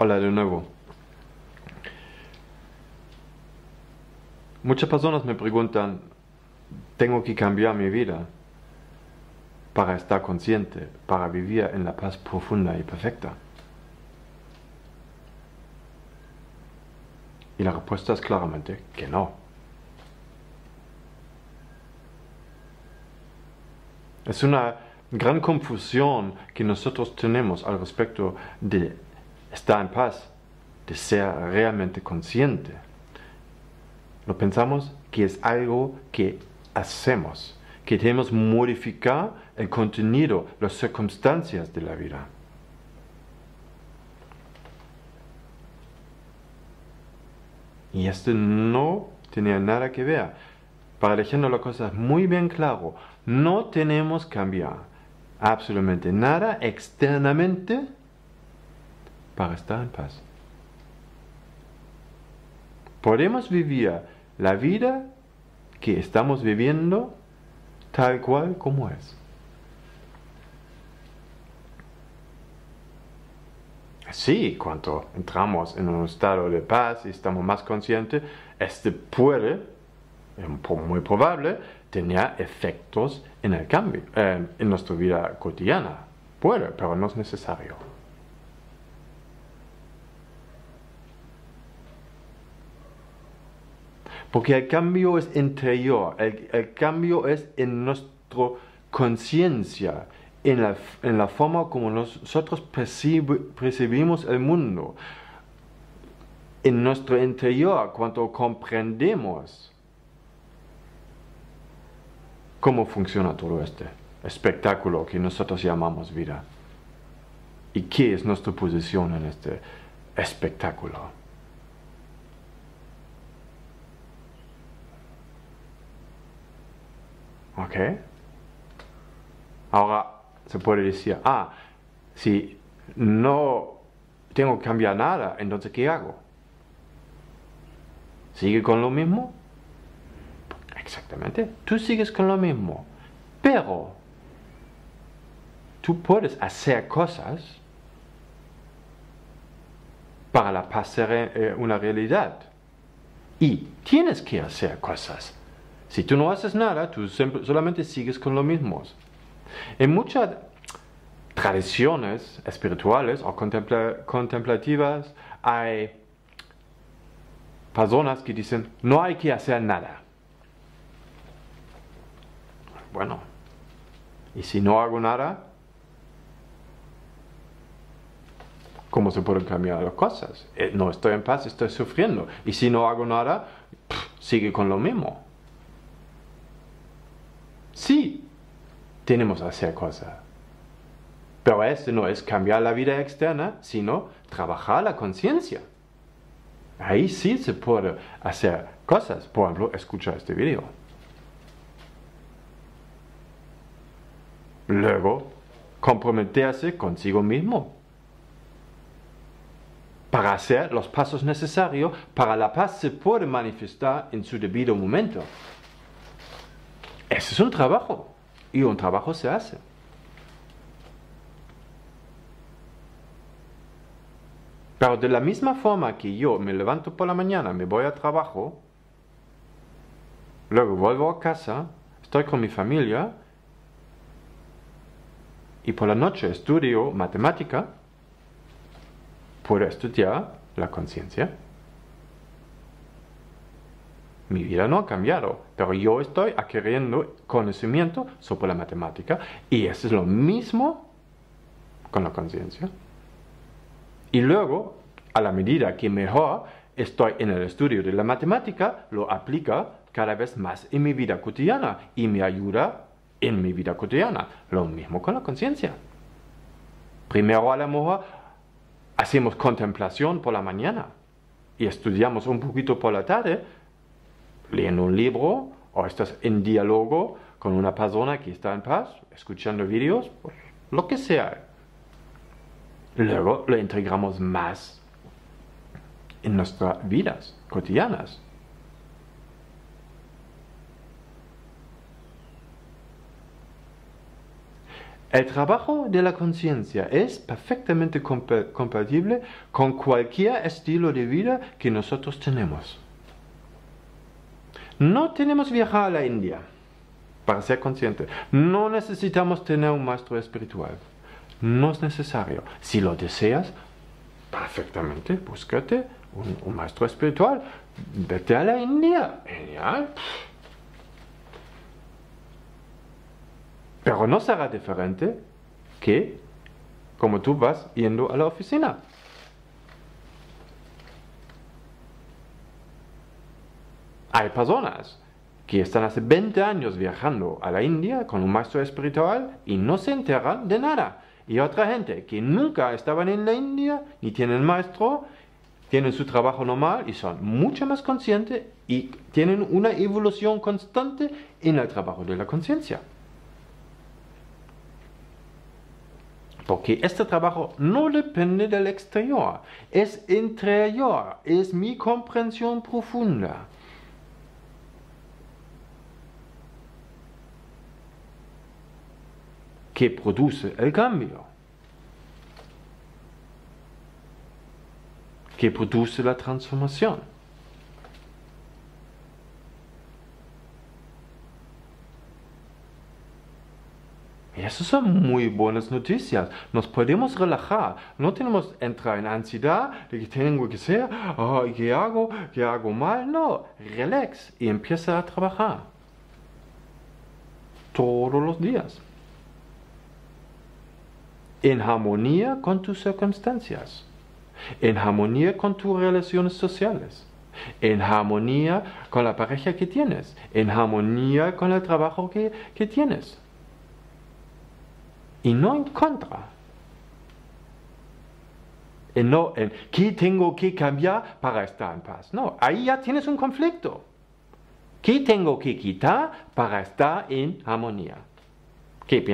Hola de nuevo. Muchas personas me preguntan, ¿tengo que cambiar mi vida para estar consciente, para vivir en la paz profunda y perfecta? Y la respuesta es claramente que no. Es una gran confusión que nosotros tenemos al respecto de estar en paz, de ser realmente consciente. Lo pensamos que es algo que hacemos, que debemos modificar el contenido, las circunstancias de la vida. Y esto no tenía nada que ver. Para dejarlo las cosas muy bien claro, no tenemos que cambiar absolutamente nada externamente para estar en paz. Podemos vivir la vida que estamos viviendo tal cual como es. Sí, cuando entramos en un estado de paz y estamos más conscientes, este puede, muy probable, tener efectos en el cambio, en nuestra vida cotidiana. Puede, pero no es necesario. Porque el cambio es interior, el cambio es en nuestra conciencia, en la forma como nosotros percibimos el mundo. En nuestro interior, cuando comprendemos cómo funciona todo este espectáculo que nosotros llamamos vida. ¿Y qué es nuestra posición en este espectáculo? ¿Ok? Ahora se puede decir, si no tengo que cambiar nada, entonces ¿qué hago? ¿Sigue con lo mismo? Exactamente, tú sigues con lo mismo, pero tú puedes hacer cosas para la paz ser una realidad. Y tienes que hacer cosas. Si tú no haces nada, tú solamente sigues con lo mismo. En muchas tradiciones espirituales o contemplativas hay personas que dicen, no hay que hacer nada. Bueno, ¿y si no hago nada? ¿Cómo se pueden cambiar las cosas? No estoy en paz, estoy sufriendo. Y si no hago nada, sigue con lo mismo. Sí, tenemos que hacer cosas. Pero esto no es cambiar la vida externa, sino trabajar la conciencia. Ahí sí se puede hacer cosas. Por ejemplo, escuchar este video. Luego, comprometerse consigo mismo para hacer los pasos necesarios para la paz se puede manifestar en su debido momento. Ese es un trabajo, y un trabajo se hace. Pero de la misma forma que yo me levanto por la mañana, me voy al trabajo, luego vuelvo a casa, estoy con mi familia, y por la noche estudio matemática, puedo estudiar la conciencia. Mi vida no ha cambiado, pero yo estoy adquiriendo conocimiento sobre la matemática y eso es lo mismo con la conciencia. Y luego, a la medida que mejor estoy en el estudio de la matemática, lo aplico cada vez más en mi vida cotidiana y me ayuda en mi vida cotidiana. Lo mismo con la conciencia. Primero a lo mejor hacemos contemplación por la mañana y estudiamos un poquito por la tarde, leyendo un libro o estás en diálogo con una persona que está en paz, escuchando vídeos, pues, lo que sea. Luego lo integramos más en nuestras vidas cotidianas. El trabajo de la conciencia es perfectamente compatible con cualquier estilo de vida que nosotros tenemos. No tenemos que viajar a la India para ser consciente. No necesitamos tener un maestro espiritual. No es necesario. Si lo deseas, perfectamente, búscate un maestro espiritual. Vete a la India. Genial. Pero no será diferente que como tú vas yendo a la oficina. Hay personas que están hace 20 años viajando a la India con un maestro espiritual y no se enteran de nada. Y otra gente que nunca estaban en la India ni tienen maestro, tienen su trabajo normal y son mucho más conscientes y tienen una evolución constante en el trabajo de la conciencia. Porque este trabajo no depende del exterior, es interior, es mi comprensión profunda. Que produce el cambio, que produce la transformación. Y esas son muy buenas noticias. Nos podemos relajar. No tenemos que entrar en ansiedad de que tengo que ser, ¿qué hago? ¿Qué hago mal? No, relax y empieza a trabajar. Todos los días. En armonía con tus circunstancias. En armonía con tus relaciones sociales. En armonía con la pareja que tienes. En armonía con el trabajo que tienes. Y no en contra. No en ¿qué tengo que cambiar para estar en paz? No, ahí ya tienes un conflicto. ¿Qué tengo que quitar para estar en armonía? ¿Qué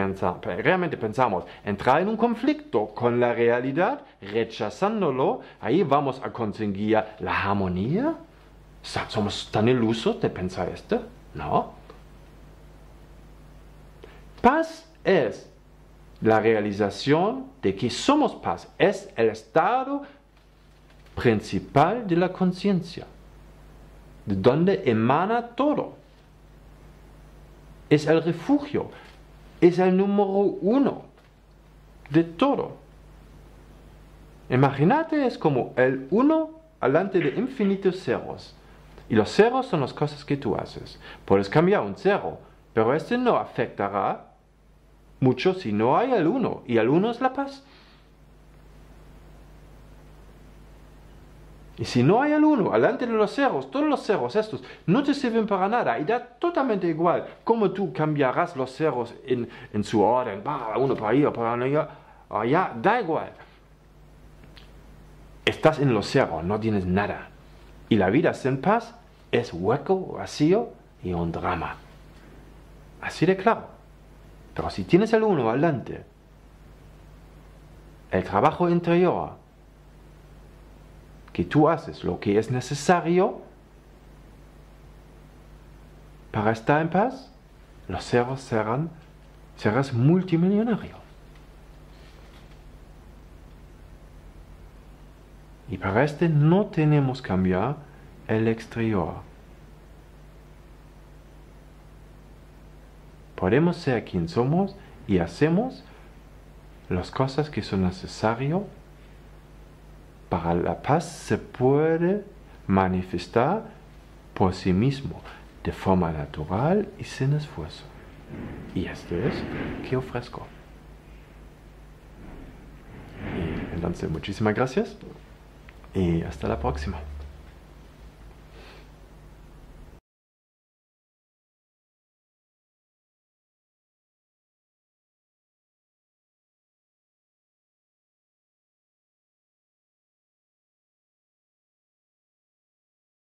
realmente pensamos? Entrar en un conflicto con la realidad, rechazándolo, ahí vamos a conseguir la armonía. ¿Somos tan ilusos de pensar esto? No. Paz es la realización de que somos paz. Es el estado principal de la conciencia, de donde emana todo. Es el refugio, es el número 1 de todo. Imagínate, es como el 1 delante de infinitos ceros. Y los ceros son las cosas que tú haces. Puedes cambiar un cero, pero este no afectará mucho si no hay el 1, y el 1 es la paz. Y si no hay el 1, delante de los ceros, todos los ceros estos no te sirven para nada, y da totalmente igual cómo tú cambiarás los ceros en su orden, uno para allá, para allá, da igual. Estás en los ceros, no tienes nada. Y la vida sin paz es hueco, vacío y un drama. Así de claro. Pero si tienes el 1 adelante, el trabajo interior, que tú haces lo que es necesario para estar en paz, los ceros serás multimillonario. Y para este no tenemos que cambiar el exterior. Podemos ser quien somos y hacemos las cosas que son necesarias para la paz. Se puede manifestar por sí mismo, de forma natural y sin esfuerzo. Y esto es que ofrezco. Y entonces, muchísimas gracias y hasta la próxima.